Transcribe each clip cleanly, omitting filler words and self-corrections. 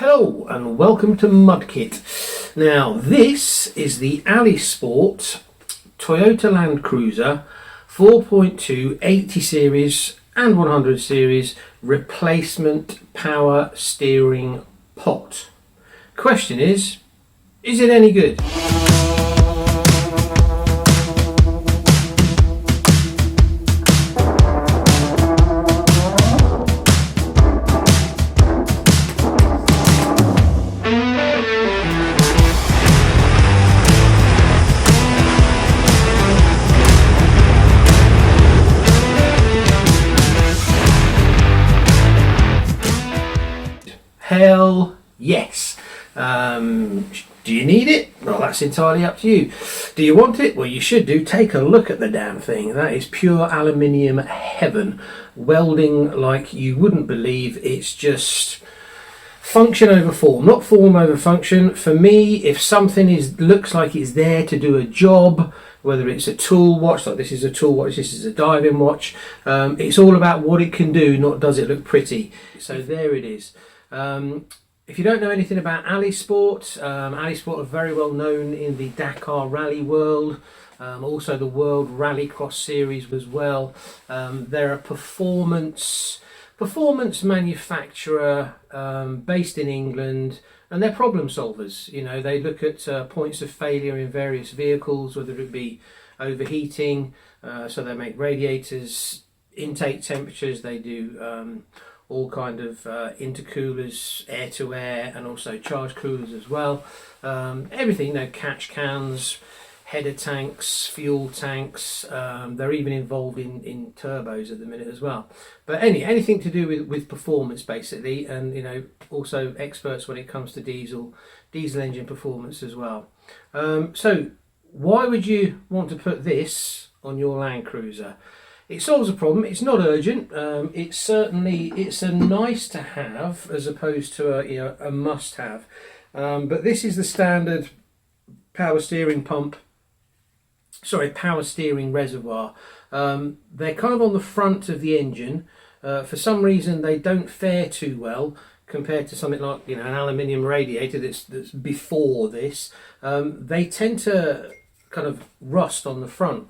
Hello and welcome to Mudkit. Now this is the Allisport Toyota Landcruiser 4.2 80 series and 100 series replacement power steering pot. Question is it any good? Hell yes. Do you need it? Well, that's entirely up to you. Do you want it? Well, you should do. Take a look at the damn thing. That is pure aluminium heaven. Welding like you wouldn't believe. It's just function over form, not form over function. For me, if something looks like it's there to do a job, whether it's a tool watch, like this is a tool watch, this is a diving watch, it's all about what it can do, not does it look pretty. So there it is. If you don't know anything about Allisport, Allisport are very well known in the Dakar rally world, also the World Rallycross series as well. They're a performance manufacturer based in England, and they're problem solvers. You know, they look at points of failure in various vehicles, whether it be overheating, so they make radiators, intake temperatures, they do all kind of intercoolers, air to air, and also charge coolers as well. Everything, you know, catch cans, header tanks, fuel tanks. They're even involved in turbos at the minute as well. But anything to do with performance basically, and you know, also experts when it comes to diesel engine performance as well. So why would you want to put this on your Land Cruiser? It solves a problem. It's not urgent. It's a nice to have as opposed to a must have. But this is the standard power steering reservoir. They're kind of on the front of the engine. For some reason, they don't fare too well compared to something like an aluminium radiator that's before this. They tend to kind of rust on the front.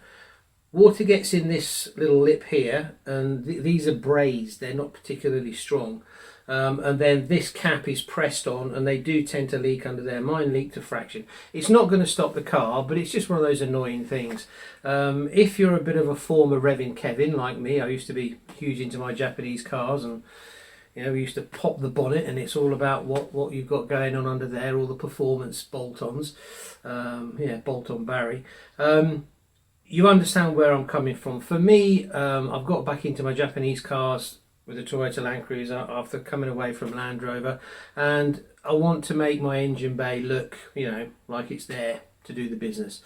Water gets in this little lip here, and these are brazed, they're not particularly strong. And then this cap is pressed on, and they do tend to leak under there. Mine leaked a fraction. It's not going to stop the car, but it's just one of those annoying things. If you're a bit of a former revving Kevin like me, I used to be huge into my Japanese cars, and we used to pop the bonnet, and it's all about what you've got going on under there, all the performance bolt-ons. Bolt-on Barry. You understand where I'm coming from. For me, I've got back into my Japanese cars with the Toyota Landcruiser after coming away from Land Rover, and I want to make my engine bay look, like it's there to do the business.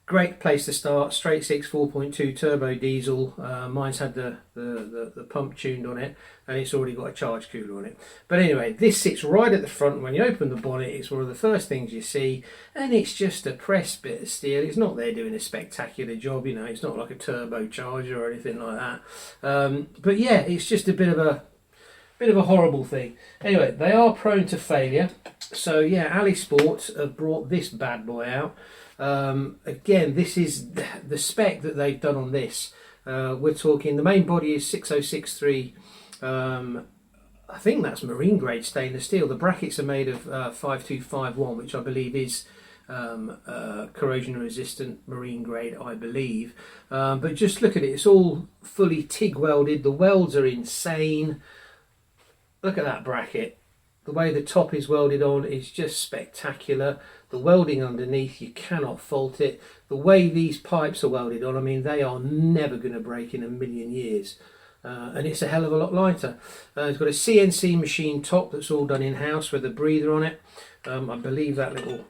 Great place to start. Straight 6 4.2 turbo diesel. Mine's had the pump tuned on it, and it's already got a charge cooler on it. But anyway, this sits right at the front. When you open the bonnet, it's one of the first things you see, and it's just a pressed bit of steel. It's not there doing a spectacular job, it's not like a turbocharger or anything like that. But yeah, it's just a bit of a horrible thing. Anyway, they are prone to failure. So yeah, Allisport have brought this bad boy out. Again, this is the spec that they've done on this. We're talking, the main body is 6063. I think that's marine grade stainless steel. The brackets are made of 5251, which I believe is corrosion resistant marine grade, I believe. But just look at it, it's all fully TIG welded. The welds are insane. Look at that bracket. The way the top is welded on is just spectacular. The welding underneath, you cannot fault it. The way these pipes are welded on, I mean, they are never going to break in a million years. And it's a hell of a lot lighter. It's got a CNC machine top that's all done in-house with a breather on it. I believe that little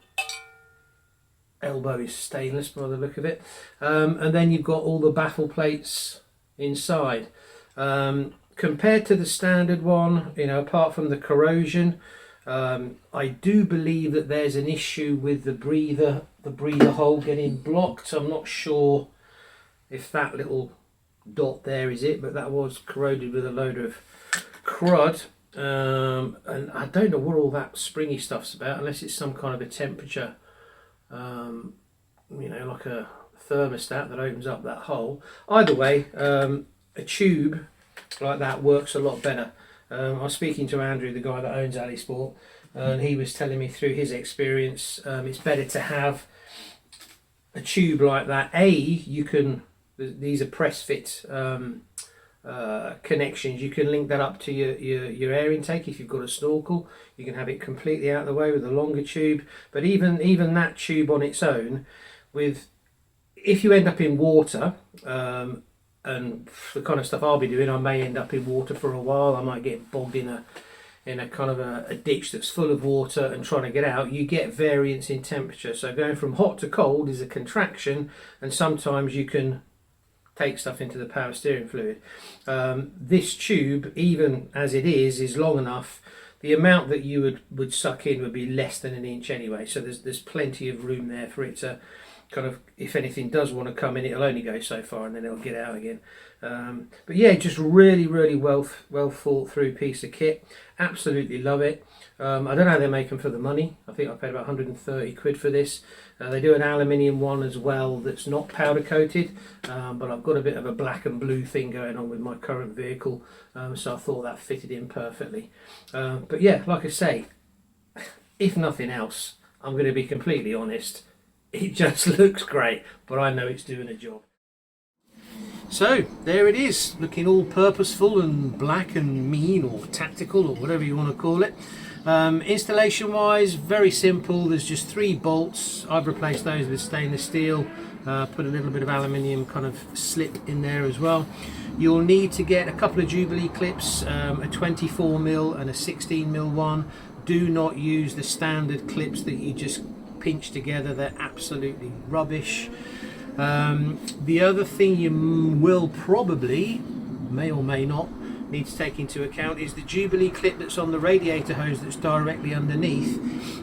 elbow is stainless by the look of it. And then you've got all the baffle plates inside. Compared to the standard one, apart from the corrosion, I do believe that there's an issue with the breather hole getting blocked. I'm not sure if that little dot there is it, but that was corroded with a load of crud. and I don't know what all that springy stuff's about, unless it's some kind of a temperature, you know, like a thermostat that opens up that hole. Either way, a tube like that works a lot better. I was speaking to Andrew, the guy that owns Allisport, and he was telling me through his experience, it's better to have a tube like that. You can, these are press fit connections. You can link that up to your air intake. If you've got a snorkel, you can have it completely out of the way with a longer tube. But even that tube on its own, if you end up in water, and the kind of stuff I'll be doing, I may end up in water for a while. I might get bogged in a kind of a ditch that's full of water and trying to get out. You get variance in temperature. So going from hot to cold is a contraction, and sometimes you can take stuff into the power steering fluid. This tube, even as it is long enough. The amount that you would suck in would be less than 1 inch anyway. So there's plenty of room there for it to kind of, if anything does want to come in, it'll only go so far and then it'll get out again. But yeah, just really well thought through piece of kit. Absolutely love it. I don't know how they make them for the money. I think I paid about 130 quid for this. They do an aluminium one as well that's not powder coated, but I've got a bit of a black and blue thing going on with my current vehicle, so I thought that fitted in perfectly. But yeah, like I say, if nothing else, I'm going to be completely honest, it just looks great, but I know it's doing a job. So there it is, looking all purposeful and black and mean, or tactical, or whatever you want to call it. Installation wise, very simple. There's just 3 bolts. I've replaced those with stainless steel, put a little bit of aluminium kind of slip in there as well. You'll need to get a couple of Jubilee clips, a 24mm and a 16mm one. Do not use the standard clips that you just pinch together. They're absolutely rubbish. The other thing you will probably, may or may not, need to take into account is the Jubilee clip that's on the radiator hose that's directly underneath.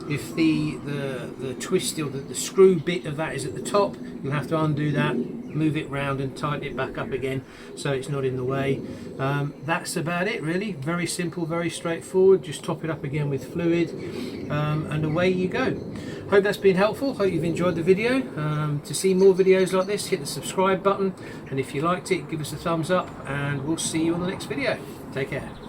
If the twist or the screw bit of that is at the top, you'll have to undo that, move it round and tighten it back up again so it's not in the way. That's about it really. Very simple, very straightforward. Just top it up again with fluid, and away you go. Hope that's been helpful. Hope you've enjoyed the video. To see more videos like this, hit the subscribe button, and if you liked it, give us a thumbs up, and we'll see you on the next video. Take care.